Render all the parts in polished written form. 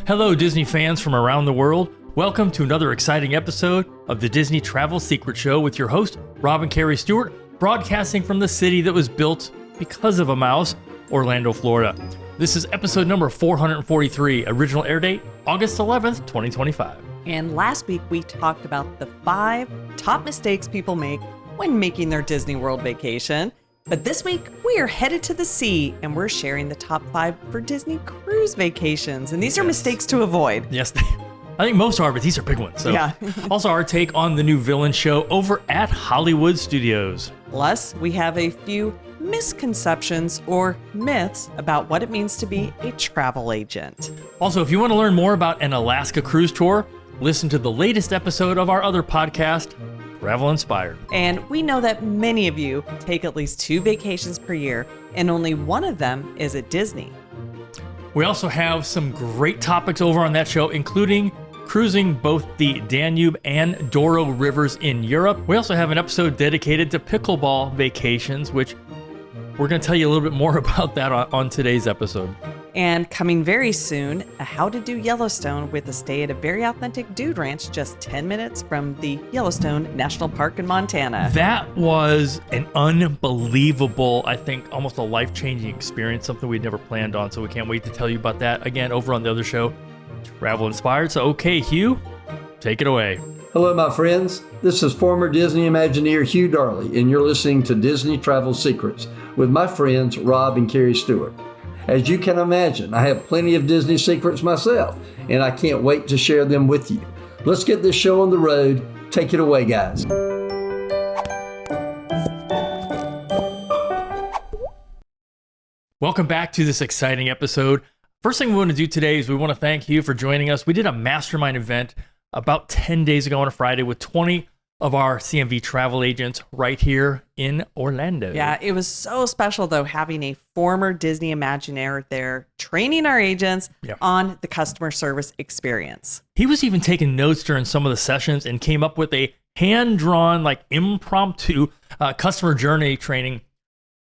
Hello, Disney fans from around the world. Welcome to another exciting episode of the Disney Travel Secret Show with your host, Rob Kerri Stuart, broadcasting from the city that was built because of a mouse, Orlando, Florida. This is episode number 443, original air date, August 11th, 2025. And last week, we talked about the 5 top mistakes people make when making their Disney World vacation. But this week, we are headed to the sea, and we're sharing the top 5 for Disney cruise vacations. And these are mistakes to avoid. Yes, I think most are, but these are big ones. So. Yeah. Also, our take on the new villain show over at Hollywood Studios. Plus, we have a few misconceptions or myths about what it means to be a travel agent. Also, if you want to learn more about an Alaska cruise tour, listen to the latest episode of our other podcast, Travel Inspired. And we know that many of you take at least 2 vacations per year, and only one of them is at Disney. We also have some great topics over on that show, including cruising both the Danube and Douro rivers in Europe. We also have an episode dedicated to pickleball vacations, which we're going to tell you a little bit more about that on today's episode. And coming very soon, a how to do Yellowstone with a stay at a very authentic dude ranch just 10 minutes from the Yellowstone National Park in Montana. That was an unbelievable, I think, almost a life-changing experience, something we'd never planned on. So we can't wait to tell you about that again over on the other show, Travel Inspired. So, okay, Hugh, take it away. Hello, my friends. This is former Disney Imagineer Hugh Darley, and you're listening to Disney Travel Secrets with my friends Rob and Kerri Stuart. As you can imagine, I have plenty of Disney secrets myself, and I can't wait to share them with you. Let's get this show on the road. Take it away, guys. Welcome back to this exciting episode. First thing we want to do today is we want to thank you for joining us. We did a mastermind event about 10 days ago on a Friday with 20 of our CMV travel agents right here in Orlando. Yeah, it was so special, though, having a former Disney Imagineer there training our agents on the customer service experience. He was even taking notes during some of the sessions and came up with a hand-drawn, like impromptu customer journey training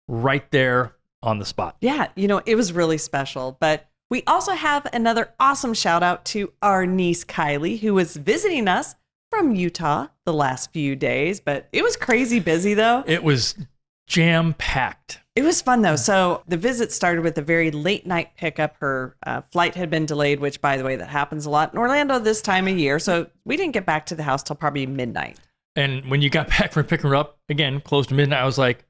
right there on the spot. Yeah, it was really special. But we also have another awesome shout out to our niece, Kylie, who was visiting us from Utah the last few days, but it was crazy busy though. It was jam-packed. It was fun though. So the visit started with a very late night pickup. Her flight had been delayed, which by the way, that happens a lot in Orlando this time of year. So we didn't get back to the house till probably midnight. And when you got back from picking her up, again, close to midnight, I was like,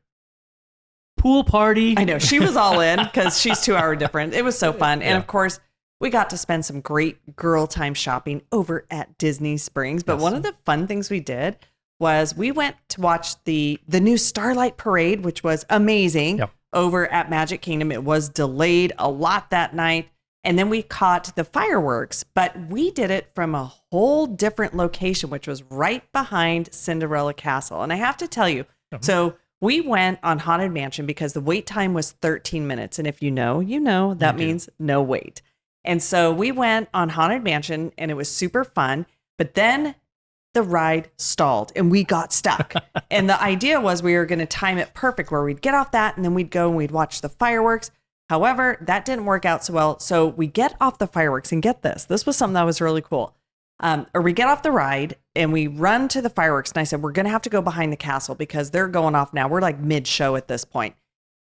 pool party. I know, she was all in because she's 2 hour different. It was so fun. And of course, we got to spend some great girl time shopping over at Disney Springs. But one of the fun things we did was we went to watch the new Starlight Parade, which was amazing over at Magic Kingdom. It was delayed a lot that night. And then we caught the fireworks, but we did it from a whole different location, which was right behind Cinderella Castle. And I have to tell you, so we went on Haunted Mansion because the wait time was 13 minutes. And if you know, that means no wait. And so we went on Haunted Mansion and it was super fun, but then the ride stalled and we got stuck. And the idea was we were going to time it perfect where we'd get off that and then we'd go and we'd watch the fireworks. However, that didn't work out so well. So we get off the fireworks and get this. This was something that was really cool. Or we get off the ride and we run to the fireworks. And I said, we're going to have to go behind the castle because they're going off now. We're like mid-show at this point.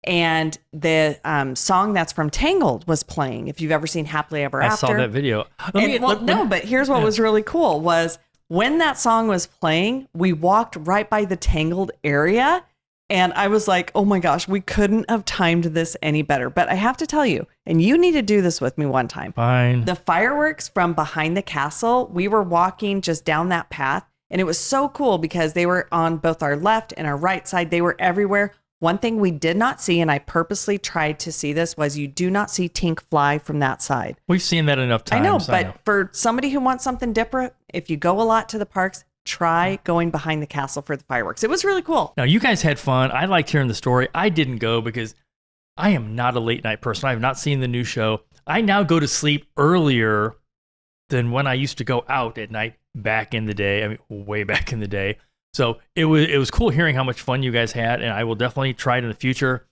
And the song that's from Tangled was playing. If you've ever seen Happily Ever After. I saw that video. But here's what was really cool was when that song was playing, we walked right by the Tangled area. And I was like, oh my gosh, we couldn't have timed this any better. But I have to tell you, and you need to do this with me one time. Fine. The fireworks from behind the castle, we were walking just down that path. And it was so cool because they were on both our left and our right side. They were everywhere. One thing we did not see, and I purposely tried to see this, was you do not see Tink fly from that side. We've seen that enough times. I know, but for somebody who wants something different, if you go a lot to the parks, try going behind the castle for the fireworks. It was really cool. Now, you guys had fun. I liked hearing the story. I didn't go because I am not a late night person. I have not seen the new show. I now go to sleep earlier than when I used to go out at night back in the day. I mean, way back in the day. So it was cool hearing how much fun you guys had, and I will definitely try it in the future.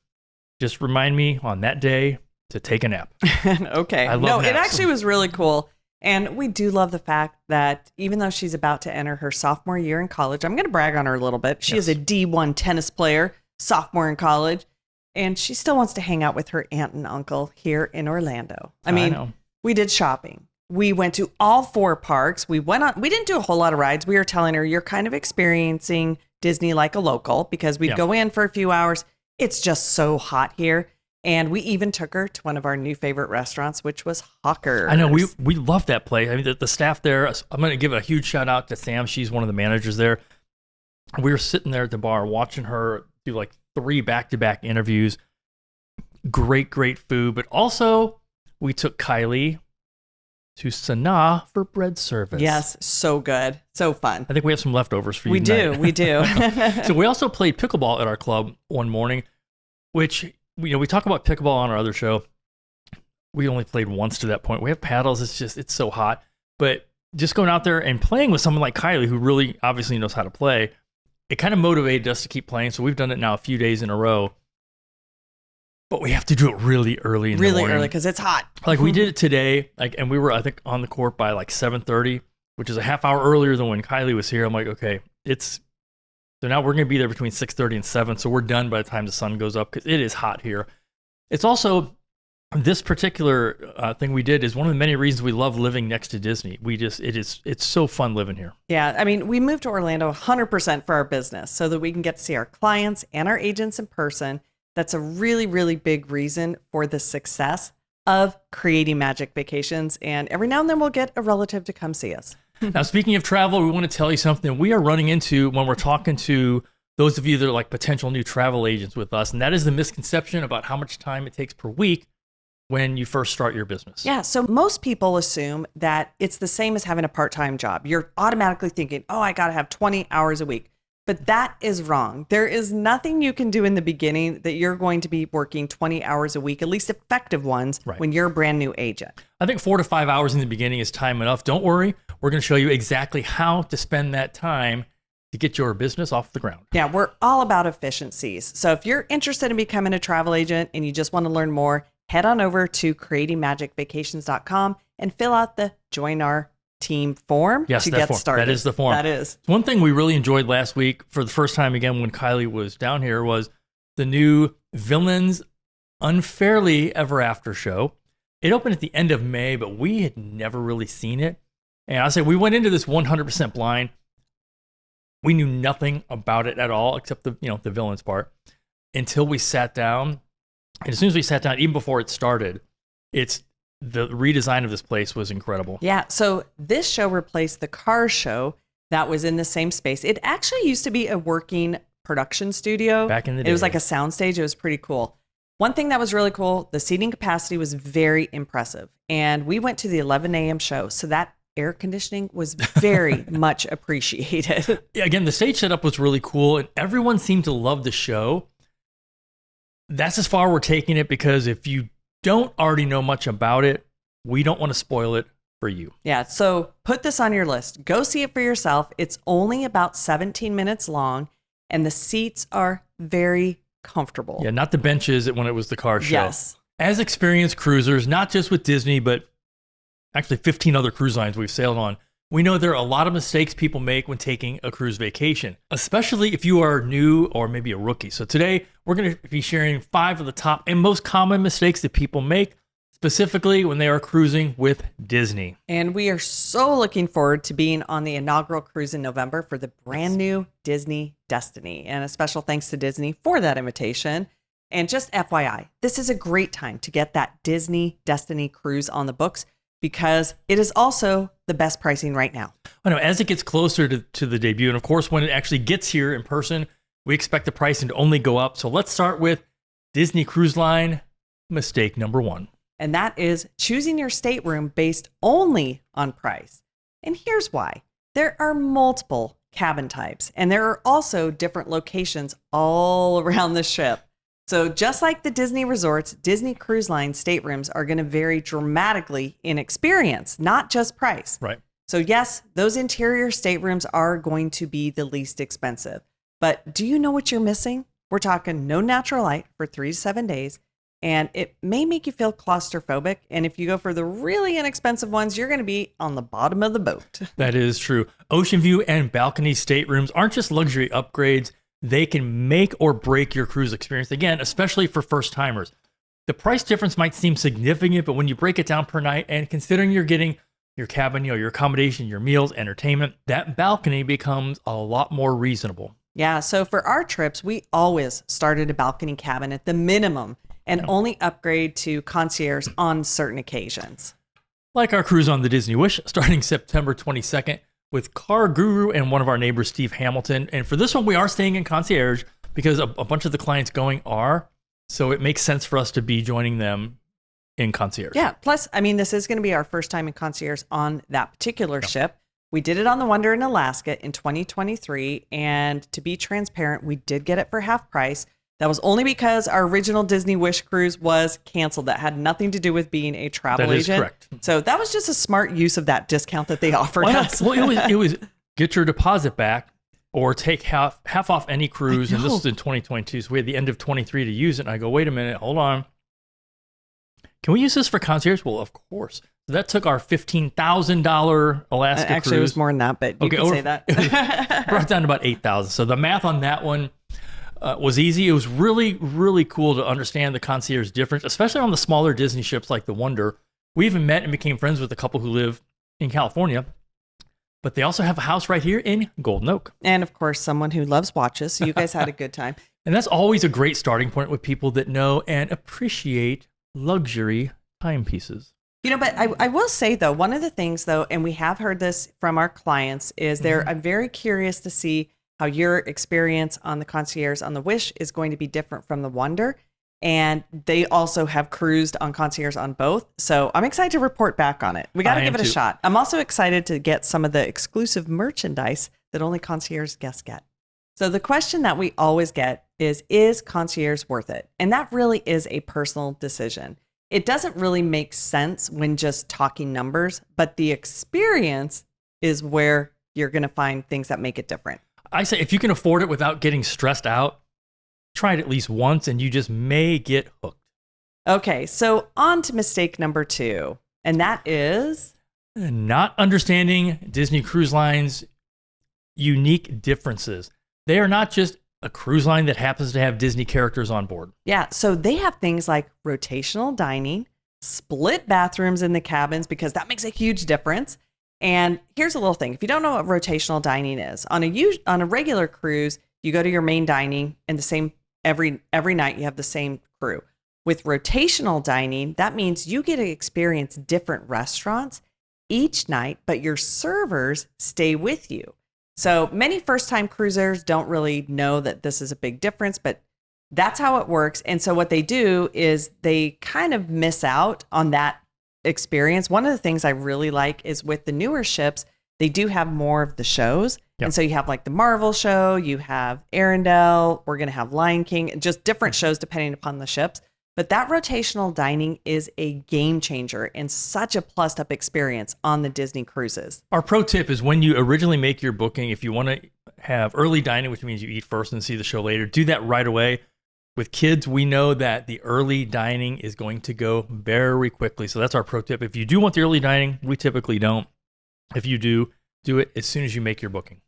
Just remind me on that day to take a nap. Okay. I love naps. It actually was really cool. And we do love the fact that even though she's about to enter her sophomore year in college, I'm going to brag on her a little bit. She is a D1 tennis player, sophomore in college, and she still wants to hang out with her aunt and uncle here in Orlando. I mean, we did shopping. We went to all 4 parks. We didn't do a whole lot of rides. We were telling her, you're kind of experiencing Disney like a local, because we'd go in for a few hours. It's just so hot here. And we even took her to one of our new favorite restaurants, which was Hawker's. I know, we love that place. I mean, the staff there, I'm going to give a huge shout out to Sam. She's one of the managers there. We were sitting there at the bar watching her do like 3 back-to-back interviews. Great food. But also, we took Kylie to Sanaa for bread service. Yes, so good. So fun. I think we have some leftovers for you We tonight. do. So we also played pickleball at our club one morning, which... we talk about pickleball on our other show. We only played once to that point. We have paddles. It's so hot. But just going out there and playing with someone like Kylie, who really obviously knows how to play, it kind of motivated us to keep playing. So we've done it now a few days in a row. But we have to do it really early in the morning. Really early, because it's hot. Like we did it today, and we were, I think, on the court by like 7:30, which is a half hour earlier than when Kylie was here. I'm like, okay, so now we're going to be there between 6:30 and 7, so we're done by the time the sun goes up, because it is hot here. It's also, this particular thing we did is one of the many reasons we love living next to Disney. It's so fun living here. Yeah, I mean, we moved to Orlando 100% for our business so that we can get to see our clients and our agents in person. That's a really, really big reason for the success of Creating Magic Vacations. And every now and then we'll get a relative to come see us. Now, speaking of travel, we want to tell you something we are running into when we're talking to those of you that are like potential new travel agents with us. And that is the misconception about how much time it takes per week when you first start your business. Yeah. So most people assume that it's the same as having a part-time job. You're automatically thinking, oh, I got to have 20 hours a week. But that is wrong. There is nothing you can do in the beginning that you're going to be working 20 hours a week, at least effective ones, when you're a brand new agent. I think 4 to 5 hours in the beginning is time enough. Don't worry. We're going to show you exactly how to spend that time to get your business off the ground. Yeah, we're all about efficiencies. So if you're interested in becoming a travel agent and you just want to learn more, head on over to creatingmagicvacations.com and fill out the Join Our Team form to get started. That is the form. That is. One thing we really enjoyed last week for the first time again when Kylie was down here was the new Villains Unfairly Ever After show. It opened at the end of May, but we had never really seen it. And I say we went into this 100% blind. We knew nothing about it at all except the villains part until we sat down. And as soon as we sat down, even before it started, the redesign of this place was incredible. Yeah. So this show replaced the Cars show that was in the same space. It actually used to be a working production studio. Back in the day. It was like a sound stage. It was pretty cool. One thing that was really cool, the seating capacity was very impressive. And we went to the 11 a.m. show. So that air conditioning was very much appreciated. Yeah, again, the stage setup was really cool and everyone seemed to love the show. That's as far we're taking it because if you don't already know much about it, we don't want to spoil it for you. Yeah, so put this on your list. Go see it for yourself. It's only about 17 minutes long and the seats are very comfortable. Yeah, not the benches when it was the car show. Yes. As experienced cruisers, not just with Disney, but actually 15 other cruise lines we've sailed on, we know there are a lot of mistakes people make when taking a cruise vacation, especially if you are new or maybe a rookie. So today, we're going to be sharing 5 of the top and most common mistakes that people make, specifically when they are cruising with Disney. And we are so looking forward to being on the inaugural cruise in November for the brand new Disney Destiny. And a special thanks to Disney for that invitation. And just FYI, this is a great time to get that Disney Destiny cruise on the books because it is also the best pricing right now. I know, as it gets closer to the debut, and of course, when it actually gets here in person, we expect the pricing to only go up. So let's start with Disney Cruise Line mistake number 1. And that is choosing your stateroom based only on price. And here's why. There are multiple cabin types, and there are also different locations all around the ship. So just like the Disney resorts, Disney Cruise Line staterooms are going to vary dramatically in experience, not just price. Right. So yes, those interior staterooms are going to be the least expensive. But do you know what you're missing? We're talking no natural light for 3 to 7 days, and it may make you feel claustrophobic. And if you go for the really inexpensive ones, you're going to be on the bottom of the boat. That is true. Ocean view and balcony staterooms aren't just luxury upgrades. They can make or break your cruise experience, again, especially for first timers. The price difference might seem significant, but when you break it down per night and considering you're getting your cabin, your accommodation, your meals, entertainment, that balcony becomes a lot more reasonable. Yeah, so for our trips, we always started a balcony cabin at the minimum and only upgrade to concierge on certain occasions. Like our cruise on the Disney Wish, starting September 22nd with Car Guru and one of our neighbors, Steve Hamilton. And for this one, we are staying in concierge because a bunch of the clients going are. So it makes sense for us to be joining them in concierge. Yeah, plus, I mean, this is going to be our first time in concierge on that particular ship. We did it on the Wonder in Alaska in 2023. And to be transparent, we did get it for half price. That was only because our original Disney Wish cruise was canceled. That had nothing to do with being a travel agent. That is correct. So that was just a smart use of that discount that they offered us. Well, it was get your deposit back or take half off any cruise. And this was in 2022. So we had the end of 23 to use it. And I go, wait a minute, hold on. Can we use this for concierge? Well, of course. So that took our $15,000 Alaska cruise. Actually, it was more than that, but you can say that. It brought it down to about $8,000. So the math on that one was easy. It was really, really cool to understand the concierge difference, especially on the smaller Disney ships like the Wonder. We even met and became friends with a couple who live in California, but they also have a house right here in Golden Oak. And of course, someone who loves watches. So you guys had a good time. And that's always a great starting point with people that know and appreciate luxury timepieces. You know, but I will say, though, one of the things, though, and we have heard this from our clients, is I'm very curious to see how your experience on the concierge on the Wish is going to be different from the Wonder. And they also have cruised on concierge on both. So I'm excited to report back on it. We got to give it a shot. I'm also excited to get some of the exclusive merchandise that only concierge guests get. So the question that we always get is concierge worth it? And that really is a personal decision. It doesn't really make sense when just talking numbers, but the experience is where you're going to find things that make it different. I say if you can afford it without getting stressed out, try it at least once and you just may get hooked. Okay, so on to mistake number 2, and that is not understanding Disney Cruise Line's unique differences. They are not just a cruise line that happens to have Disney characters on board. Yeah, so they have things like rotational dining, split bathrooms in the cabins, because that makes a huge difference. And here's a little thing. If you don't know what rotational dining is, on a regular cruise, you go to your main dining and the same every night you have the same crew. With rotational dining, that means you get to experience different restaurants each night, but your servers stay with you. So many first-time cruisers don't really know that this is a big difference, but that's how it works. And so what they do is they kind of miss out on that experience. One of the things I really like is with the newer ships, they do have more of the shows. Yep. And so you have like the Marvel show, you have Arendelle, we're going to have Lion King, just different shows depending upon the ships. But that rotational dining is a game changer and such a plussed up experience on the Disney cruises. Our pro tip is when you originally make your booking, if you want to have early dining, which means you eat first and see the show later, do that right away. With kids, we know that the early dining is going to go very quickly. So that's our pro tip. If you do want the early dining, we typically don't. If you do it as soon as you make your booking.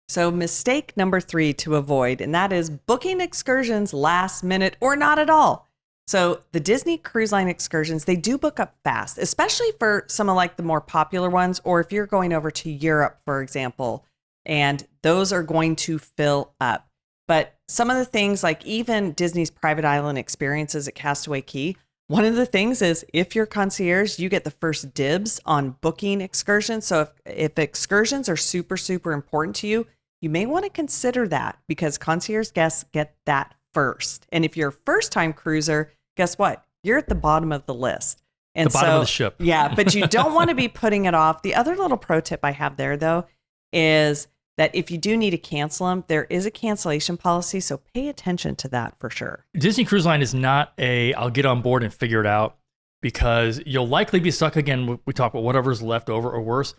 So mistake number 3 to avoid, and that is booking excursions last minute or not at all. So the Disney Cruise Line excursions, they do book up fast, especially for some of like the more popular ones, or if you're going over to Europe, for example, and those are going to fill up. But some of the things like even Disney's private island experiences at Castaway Cay, one of the things is if you're concierge, you get the first dibs on booking excursions. So if excursions are super, super important to you, you may want to consider that because concierge guests get that first. And if you're a first-time cruiser, guess what? You're at the bottom of the list. And the bottom of the ship. Yeah, but you don't want to be putting it off. The other little pro tip I have there, though, is that if you do need to cancel them, there is a cancellation policy. So pay attention to that for sure. Disney Cruise Line is not I'll get on board and figure it out, because you'll likely be stuck again. We talk about whatever's left over, or worse,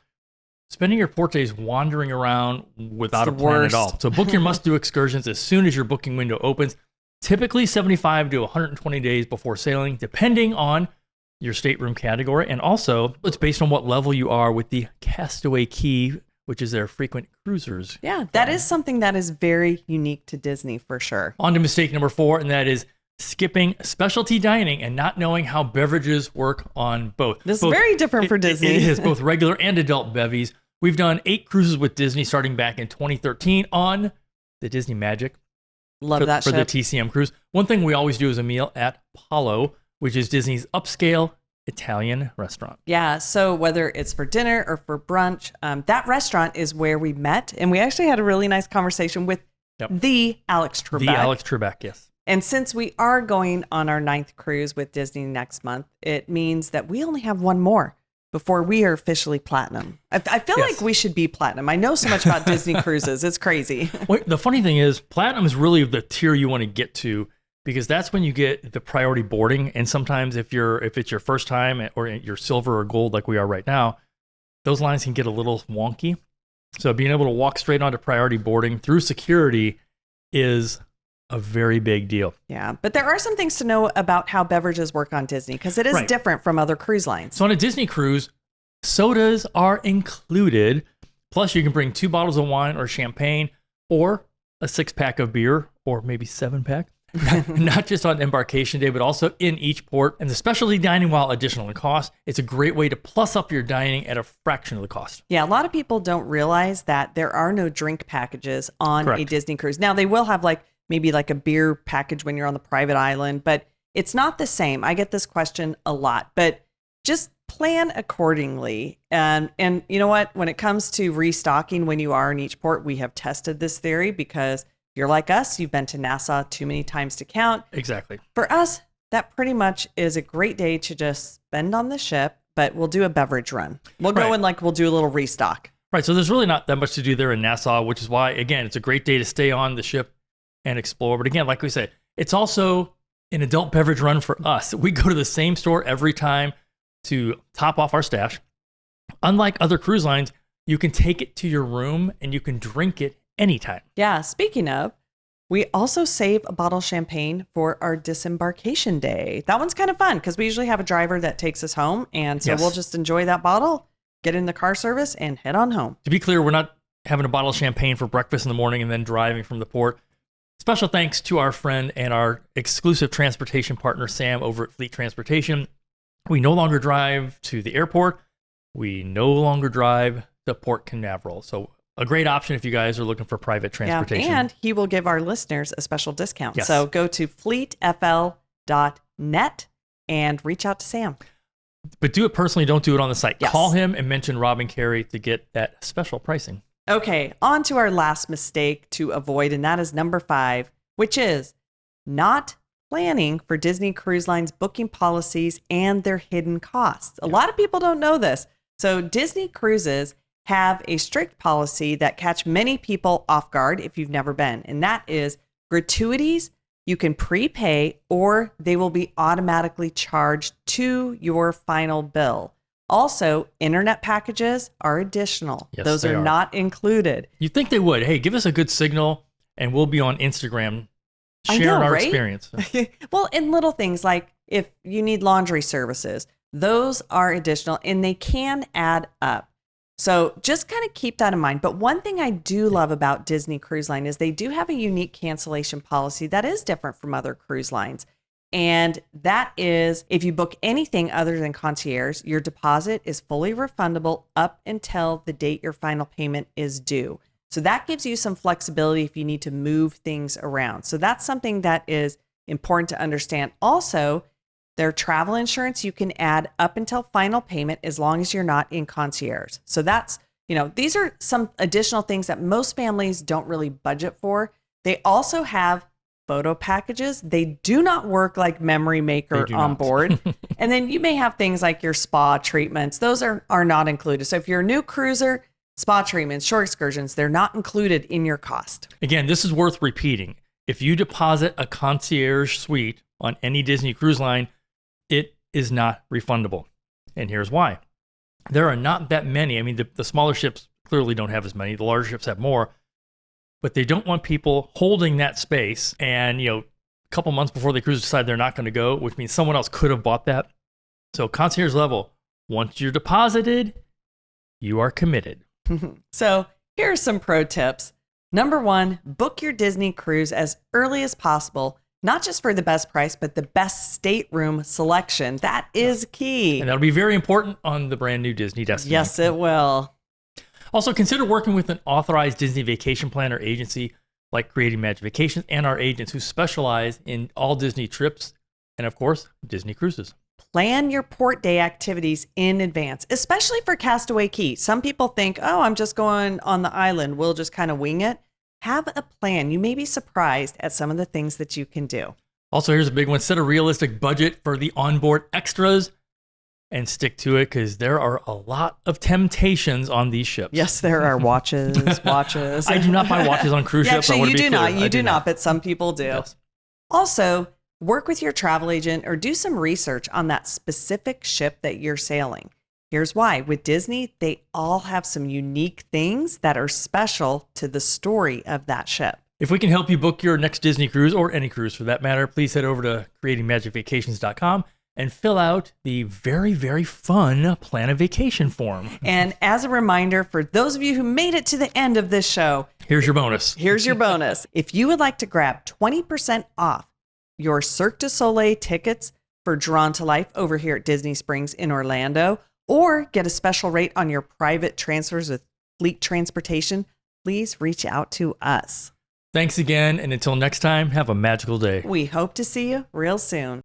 spending your port days wandering around without a plan at all. So book your must-do excursions as soon as your booking window opens. typically 75 to 120 days before sailing, depending on your stateroom category. And also, it's based on what level you are with the Castaway Cay, which is their frequent cruisers. Yeah, that is something that is very unique to Disney for sure. On to mistake number 4, and that is skipping specialty dining and not knowing how beverages work on both. This is very different for Disney. It is both regular and adult bevies. We've done 8 cruises with Disney starting back in 2013 on the Disney Magic. Love that for ship. the TCM cruise. One thing we always do is a meal at Apollo, which is Disney's upscale Italian restaurant. Yeah, so whether it's for dinner or for brunch, that restaurant is where we met, and we actually had a really nice conversation with the Alex Trebek. The Alex Trebek, yes. And since we are going on our 9th cruise with Disney next month, it means that we only have one more before we are officially platinum. I feel like we should be platinum. I know so much about Disney cruises. It's crazy. Wait, the funny thing is, platinum is really the tier you want to get to, because that's when you get the priority boarding. And sometimes if it's your first time or you're silver or gold like we are right now, those lines can get a little wonky. So being able to walk straight onto priority boarding through security is a very big deal. Yeah, but there are some things to know about how beverages work on Disney, because it is different from other cruise lines. So on a Disney cruise, sodas are included. Plus, you can bring 2 bottles of wine or champagne, or a 6-pack of beer, or maybe 7-pack. Not just on embarkation day, but also in each port. And the specialty dining, while additional in cost, it's a great way to plus up your dining at a fraction of the cost. Yeah, a lot of people don't realize that there are no drink packages on a Disney cruise. Now, they will have maybe a beer package when you're on the private island, but it's not the same. I get this question a lot, but just plan accordingly. And you know what? When it comes to restocking when you are in each port, we have tested this theory, because if you're like us, you've been to Nassau too many times to count. Exactly. For us, that pretty much is a great day to just spend on the ship, but we'll do a beverage run. We'll go and we'll do a little restock. Right. So there's really not that much to do there in Nassau, which is why, again, it's a great day to stay on the ship and explore. But again, like we said, it's also an adult beverage run for us. We go to the same store every time to top off our stash. Unlike other cruise lines, you can take it to your room and you can drink it anytime. Yeah. Speaking of, we also save a bottle of champagne for our disembarkation day. That one's kind of fun, because we usually have a driver that takes us home. And so we'll just enjoy that bottle, get in the car service, and head on home. To be clear, we're not having a bottle of champagne for breakfast in the morning and then driving from the port. Special thanks to our friend and our exclusive transportation partner, Sam, over at Fleet Transportation. We no longer drive to the airport. We no longer drive to Port Canaveral. So a great option if you guys are looking for private transportation. Yeah, and he will give our listeners a special discount. Yes. So go to fleetfl.net and reach out to Sam. But do it personally. Don't do it on the site. Yes. Call him and mention Rob and Kerri to get that special pricing. Okay, on to our last mistake to avoid, and that is number 5, which is not planning for Disney Cruise Line's booking policies and their hidden costs. A lot of people don't know this. So Disney Cruises have a strict policy that catch many people off guard if you've never been, and that is gratuities you can prepay, or they will be automatically charged to your final bill. Also, internet packages are additional. Yes, those they are are not included. You'd think they would. Hey, give us a good signal and we'll be on Instagram sharing our experience. Well, and little things like if you need laundry services, those are additional and they can add up. So just kind of keep that in mind. But one thing I do love about Disney Cruise Line is they do have a unique cancellation policy that is different from other cruise lines. And that is, if you book anything other than concierge, your deposit is fully refundable up until the date your final payment is due. So that gives you some flexibility if you need to move things around. So that's something that is important to understand. Also, their travel insurance, you can add up until final payment as long as you're not in concierge. So that's, these are some additional things that most families don't really budget for. They also have photo packages. They do not work like Memory Maker on board. And then you may have things like your spa treatments. Those are not included. So if you're a new cruiser, spa treatments, shore excursions, they're not included in your cost. Again, this is worth repeating. If you deposit a concierge suite on any Disney cruise line, it is not refundable. And here's why. There are not that many. I mean, the smaller ships clearly don't have as many. The larger ships have more. But they don't want people holding that space and, couple months before the cruise decide they're not going to go, which means someone else could have bought that. So concierge level, once you're deposited, you are committed. So here are some pro tips. Number 1, book your Disney cruise as early as possible, not just for the best price, but the best stateroom selection. That is key. And that'll be very important on the brand new Disney destination. Yes, it will. Also, consider working with an authorized Disney vacation planner agency like Creating Magic Vacations and our agents who specialize in all Disney trips and, of course, Disney cruises. Plan your port day activities in advance, especially for Castaway Cay. Some people think, oh, I'm just going on the island. We'll just kind of wing it. Have a plan. You may be surprised at some of the things that you can do. Also, here's a big one. Set a realistic budget for the onboard extras and stick to it because there are a lot of temptations on these ships. Yes, there are watches. I do not buy watches on cruise ships. Actually, you do not. You do not, but some people do. Yes. Also, work with your travel agent or do some research on that specific ship that you're sailing. Here's why. With Disney, they all have some unique things that are special to the story of that ship. If we can help you book your next Disney cruise or any cruise for that matter, please head over to creatingmagicvacations.com and fill out the very, very fun Plan a Vacation form. And as a reminder, for those of you who made it to the end of this show, here's your bonus. Here's your bonus. If you would like to grab 20% off your Cirque du Soleil tickets for Drawn to Life over here at Disney Springs in Orlando, or get a special rate on your private transfers with Fleet Transportation, please reach out to us. Thanks again, and until next time, have a magical day. We hope to see you real soon.